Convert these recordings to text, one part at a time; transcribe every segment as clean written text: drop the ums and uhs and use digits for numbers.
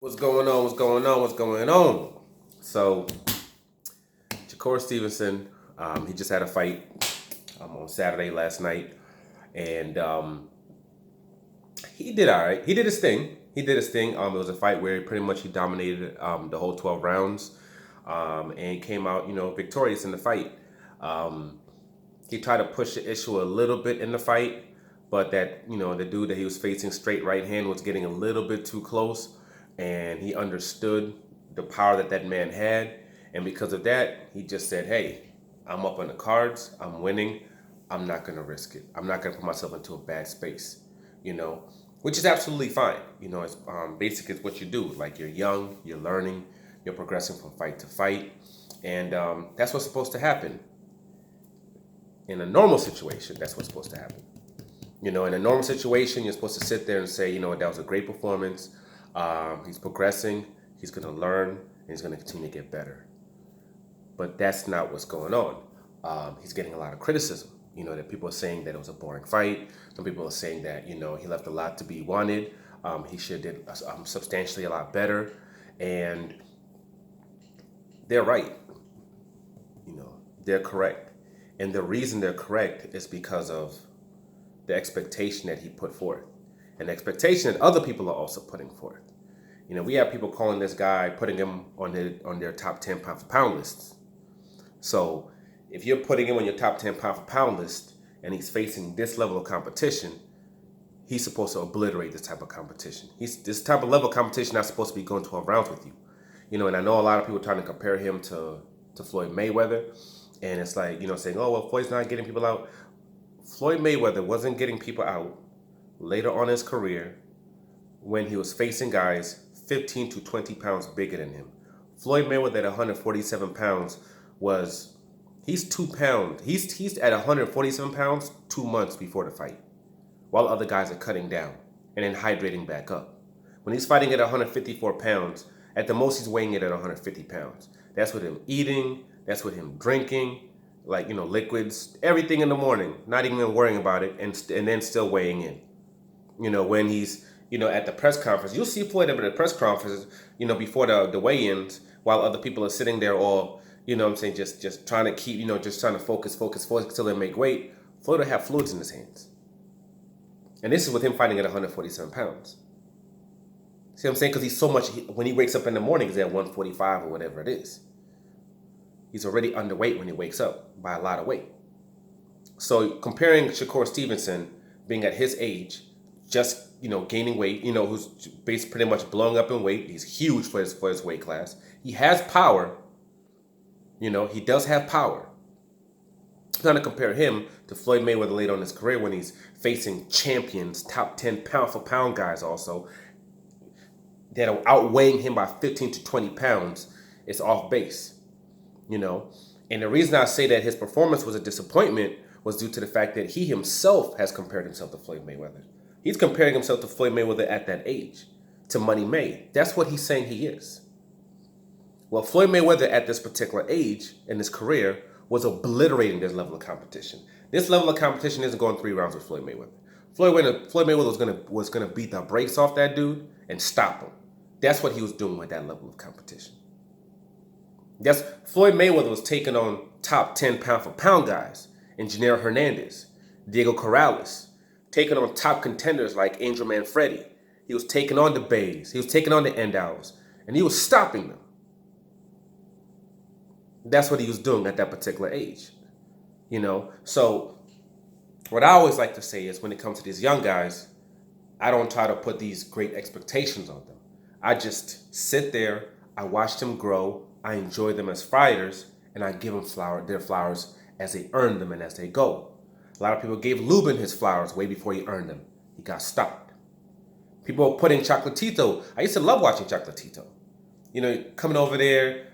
What's going on? What's going on? What's going on? So, Shakur Stevenson, he just had a fight on Saturday last night, and he did all right. He did his thing. He did his thing. It was a fight where pretty much he dominated the whole 12 rounds, and came out, victorious in the fight. Um, he tried to push the issue a little bit in the fight, but the dude that he was facing straight right hand was getting a little bit too close, and he understood the power that man had, and because of that, he just said, "Hey, I'm up on the cards. I'm winning. I'm not gonna risk it. I'm not gonna put myself into a bad space." You know, which is absolutely fine. It's basic is what you do. Like, you're young, you're learning, you're progressing from fight to fight, and that's what's supposed to happen. In a normal situation, that's what's supposed to happen. In a normal situation, you're supposed to sit there and say, that was a great performance. He's progressing. He's going to learn, and he's going to continue to get better. But that's not what's going on. He's getting a lot of criticism. That people are saying that it was a boring fight. Some people are saying that he left a lot to be wanted. He should have did substantially a lot better, and they're right. They're correct, and the reason they're correct is because of the expectation that he put forth, and the expectation that other people are also putting forth. We have people calling this guy, putting him on their top 10 pound for pound lists. So if you're putting him on your top 10 pound for pound list and he's facing this level of competition, he's supposed to obliterate this type of competition. This type of level of competition not supposed to be going 12 rounds with you. And I know a lot of people trying to compare him to Floyd Mayweather, and it's like, saying, oh, well, Floyd's not getting people out. Floyd Mayweather wasn't getting people out later on in his career when he was facing guys 15 to 20 pounds bigger than him. Floyd Mayweather at 147 pounds he's 2 pounds. He's at 147 pounds 2 months before the fight, while other guys are cutting down and then hydrating back up. When he's fighting at 154 pounds, at the most he's weighing it at 150 pounds. That's with him eating, that's with him drinking, liquids, everything in the morning, not even worrying about it, and then still weighing in. When he's, at the press conference, you'll see Floyd at the press conference, before the weigh-ins, while other people are sitting there all, what I'm saying, just trying to keep, just trying to focus until they make weight. Floyd will have fluids in his hands. And this is with him fighting at 147 pounds. See what I'm saying? Because he's so much, when he wakes up in the morning, he's at 145 or whatever it is. He's already underweight when he wakes up by a lot of weight. So comparing Shakur Stevenson being at his age, just gaining weight, who's basically pretty much blowing up in weight. He's huge for his weight class. He has power. He does have power. I'm trying to compare him to Floyd Mayweather later on in his career when he's facing champions, top 10 pound for pound guys also, that are outweighing him by 15 to 20 pounds. It's off base. And the reason I say that his performance was a disappointment was due to the fact that he himself has compared himself to Floyd Mayweather. He's comparing himself to Floyd Mayweather at that age, to Money May. That's what he's saying he is. Well, Floyd Mayweather at this particular age in his career was obliterating this level of competition. This level of competition isn't going 3 rounds with Floyd Mayweather. Floyd Mayweather was gonna beat the brakes off that dude and stop him. That's what he was doing with that level of competition. Floyd Mayweather was taking on top 10 pound for pound guys, Engineer Hernandez, Diego Corrales, taking on top contenders like Angel Manfredi. He was taking on the Bays. He was taking on the Endows, and he was stopping them. That's what he was doing at that particular age. So what I always like to say is, when it comes to these young guys, I don't try to put these great expectations on them. I just sit there, I watch them grow, I enjoy them as fighters, and I give them their flowers as they earn them and as they go. A lot of people gave Lubin his flowers way before he earned them. He got stopped. People are putting Chocolatito. I used to love watching Chocolatito. Coming over there,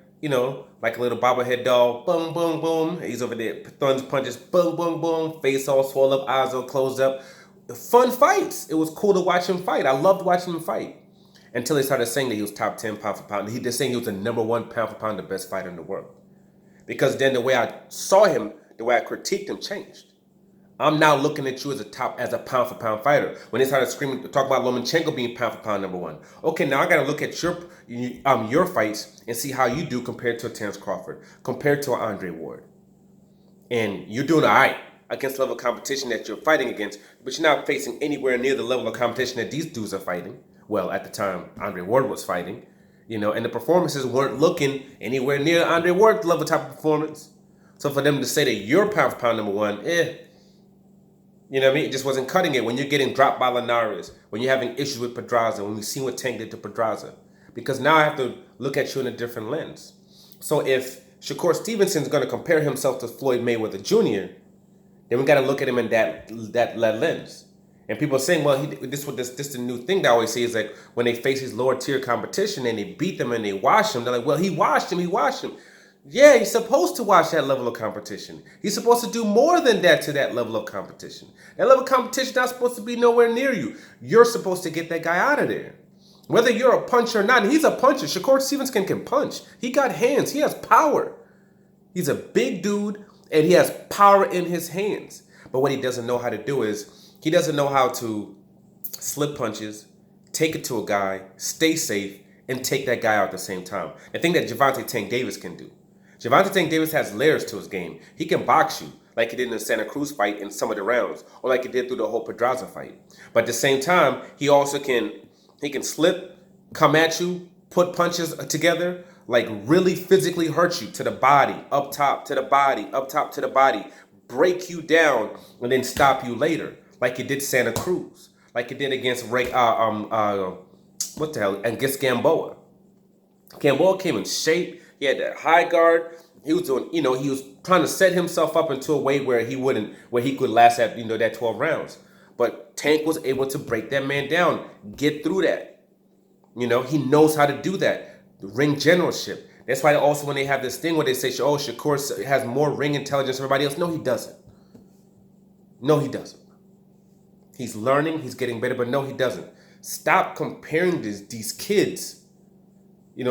like a little bobblehead doll, boom, boom, boom. He's over there throwing punches, boom, boom, boom. Face all swollen up, eyes all closed up. Fun fights. It was cool to watch him fight. I loved watching him fight. Until they started saying that he was top 10 pound for pound. They're saying he was the number 1 pound for pound, the best fighter in the world. Because then the way I saw him, the way I critiqued him changed. I'm now looking at you as a pound for pound fighter. When they started screaming, talk about Lomachenko being pound for pound number one. Okay, now I got to look at your fights and see how you do compared to a Terence Crawford, compared to an Andre Ward. And you're doing all right against the level of competition that you're fighting against, but you're not facing anywhere near the level of competition that these dudes are fighting. Well, at the time, Andre Ward was fighting, and the performances weren't looking anywhere near Andre Ward's level type of performance. So for them to say that you're pound for pound number one, you know what I mean? It just wasn't cutting it when you're getting dropped by Linares, when you're having issues with Pedraza, when we've seen what Tank did to Pedraza. Because now I have to look at you in a different lens. So if Shakur Stevenson's going to compare himself to Floyd Mayweather Jr., then we got to look at him in that lens. And people are saying, well, this the new thing that I always say is like when they face his lower tier competition and they beat them and they wash him, they're like, well, he washed him. Yeah, he's supposed to watch that level of competition. He's supposed to do more than that to that level of competition. That level of competition is not supposed to be nowhere near you. You're supposed to get that guy out of there. Whether you're a puncher or not, and he's a puncher. Shakur Stevenson can punch. He got hands. He has power. He's a big dude, and he has power in his hands. But what he doesn't know how to do is he doesn't know how to slip punches, take it to a guy, stay safe, and take that guy out at the same time. The thing that Gervonta Tank Davis can do. Gervonta Tank Davis has layers to his game. He can box you like he did in the Santa Cruz fight in some of the rounds, or like he did through the whole Pedraza fight. But at the same time, he also can slip, come at you, put punches together, like really physically hurt you to the body, up top to the body, up top to the body, break you down, and then stop you later, like he did Santa Cruz, like he did against against Gamboa. Gamboa came in shape. He had that high guard. He was doing, he was trying to set himself up into a way where he could last at, that 12 rounds. But Tank was able to break that man down, get through that. He knows how to do that. The ring generalship. That's why also when they have this thing where they say, oh, Shakur has more ring intelligence than everybody else. No, he doesn't. No, he doesn't. He's learning. He's getting better, but no, he doesn't. Stop comparing these kids.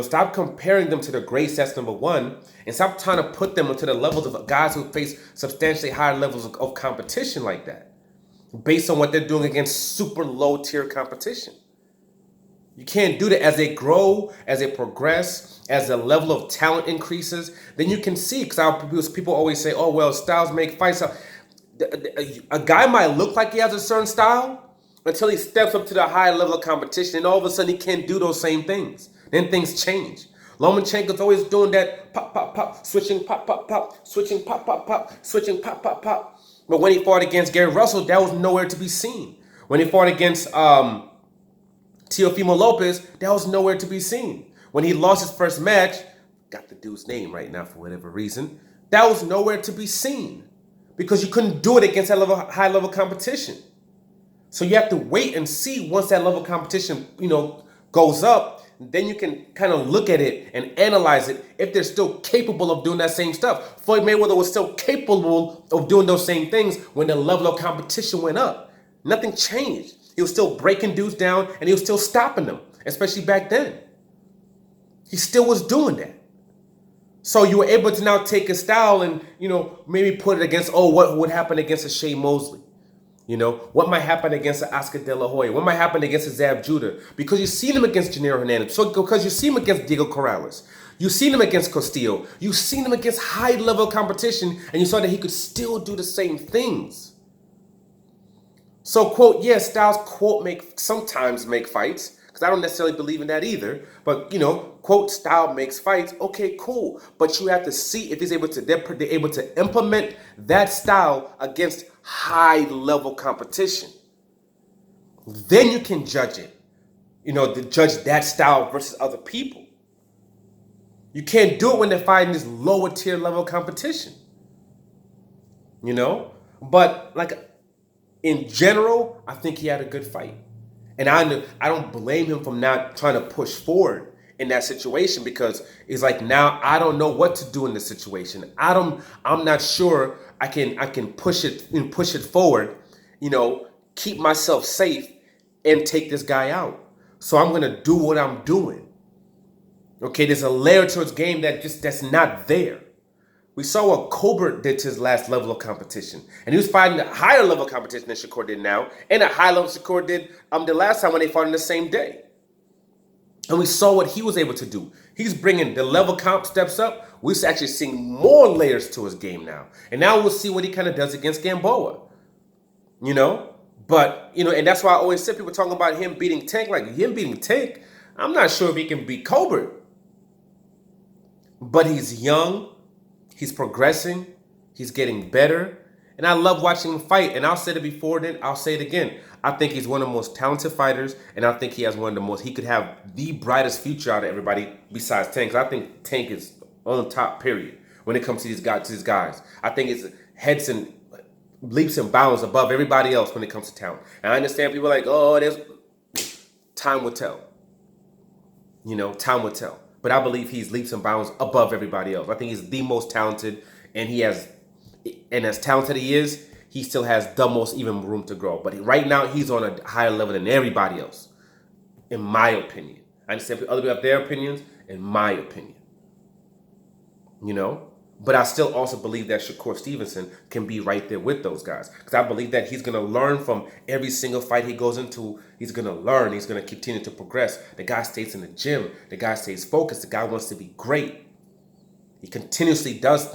Stop comparing them to the great sets number one, and stop trying to put them into the levels of guys who face substantially higher levels of competition like that, based on what they're doing against super low tier competition. You can't do that. As they grow, as they progress, as the level of talent increases, then you can see, because people always say, oh, well, styles make fights. A guy might look like he has a certain style until he steps up to the high level of competition, and all of a sudden he can't do those same things. Then things change. Lomachenko's always doing that pop, pop, pop, switching pop, pop, pop, switching pop, pop, pop, switching pop, pop, pop. But when he fought against Gary Russell, that was nowhere to be seen. When he fought against Teofimo Lopez, that was nowhere to be seen. When he lost his first match, got the dude's name right now for whatever reason, that was nowhere to be seen because you couldn't do it against that high level competition. So you have to wait and see once that level of competition, goes up. Then you can kind of look at it and analyze it if they're still capable of doing that same stuff. Floyd Mayweather was still capable of doing those same things when the level of competition went up. Nothing changed. He was still breaking dudes down and he was still stopping them, especially back then. He still was doing that. So you were able to now take a style and, maybe put it against, what would happen against a Shea Mosley? What might happen against an Oscar De La Hoya? What might happen against a Zab Judah? Because you've seen him against Janiro Hernandez. So because you've seen him against Diego Corrales. You've seen him against Castillo. You've seen him against high-level competition, and you saw that he could still do the same things. So, quote, yes, styles, quote, sometimes make fights, because I don't necessarily believe in that either. But, quote, style makes fights. Okay, cool. But you have to see if they're able to implement that style against high-level competition. Then you can judge it. To judge that style versus other people. You can't do it when they're fighting this lower tier level competition. But in general, I think he had a good fight. And I don't blame him for not trying to push forward in that situation, because it's like now I don't know what to do in this situation. I'm not sure I can push it forward, keep myself safe and take this guy out. So I'm gonna do what I'm doing. Okay, there's a layer to his game that's not there. We saw what Colbert did to his last level of competition. And he was fighting a higher level of competition than Shakur did now, and a high level Shakur did the last time when they fought on the same day. And we saw what he was able to do. He's bringing the level comp steps up. We're actually seeing more layers to his game now. And now we'll see what he kind of does against Gamboa. But, and that's why I always said people talking about him beating Tank, like him beating Tank. I'm not sure if he can beat Colbert. But he's young. He's progressing. He's getting better. And I love watching him fight. And I'll say it before, then I'll say it again. I think he's one of the most talented fighters. And I think he has one of the most, he could have the brightest future out of everybody besides Tank. 'Cause I think Tank is on top, period, when it comes to these guys. I think it's heads and leaps and bounds above everybody else when it comes to talent. And I understand people are like, oh, there's time will tell. Time will tell. But I believe he's leaps and bounds above everybody else. I think he's the most talented, and as talented he is, he still has the most even room to grow. But right now, he's on a higher level than everybody else, in my opinion. I understand other people have their opinions, in my opinion. But I still also believe that Shakur Stevenson can be right there with those guys. Because I believe that he's going to learn from every single fight he goes into. He's going to learn. He's going to continue to progress. The guy stays in the gym. The guy stays focused. The guy wants to be great. He continuously does,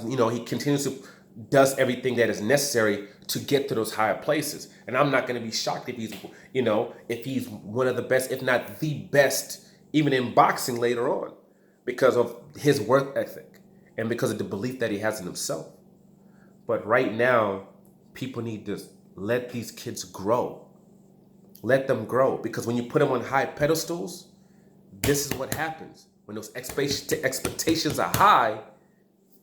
does everything that is necessary to get to those higher places. And I'm not going to be shocked if he's one of the best, if not the best, even in boxing later on, because of his work ethic. And because of the belief that he has in himself. But right now, people need to let these kids grow. Let them grow. Because when you put them on high pedestals, this is what happens. When those expectations are high,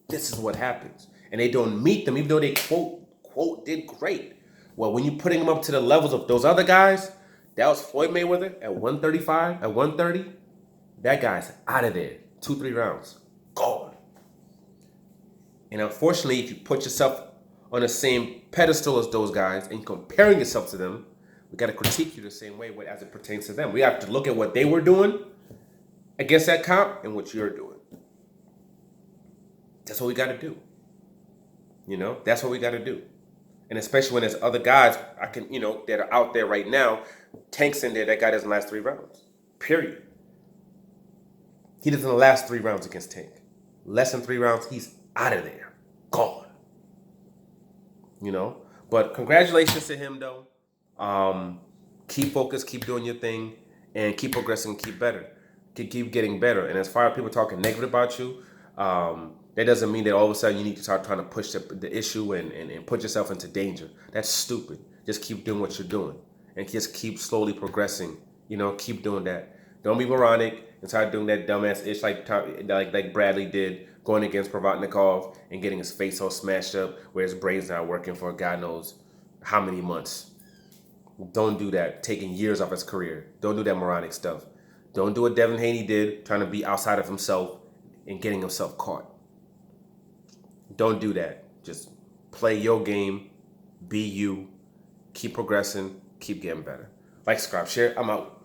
this is what happens. And they don't meet them, even though they quote, did great. Well, when you're putting them up to the levels of those other guys, that was Floyd Mayweather at 135, at 130. That guy's out of there. 2-3 rounds. Gone. And unfortunately, if you put yourself on the same pedestal as those guys and comparing yourself to them, we got to critique you the same way as it pertains to them. We have to look at what they were doing against that comp and what you're doing. That's what we got to do. That's what we got to do. And especially when there's other guys that are out there right now. Tank's in there. That guy doesn't last 3 rounds. Period. He doesn't last 3 rounds against Tank. Less than 3 rounds, he's out of there. Gone. But congratulations to him, though. Keep focused, keep doing your thing, and keep progressing, keep better. Keep getting better. And as far as people talking negative about you, that doesn't mean that all of a sudden you need to start trying to push the issue and put yourself into danger. That's stupid. Just keep doing what you're doing. And just keep slowly progressing. Keep doing that. Don't be moronic and start doing that dumbass ish like Bradley did, going against Provatnikov and getting his face all smashed up where his brain's not working for God knows how many months. Don't do that. Taking years off his career. Don't do that moronic stuff. Don't do what Devin Haney did, trying to be outside of himself and getting himself caught. Don't do that. Just play your game. Be you. Keep progressing. Keep getting better. Like, subscribe, share. I'm out.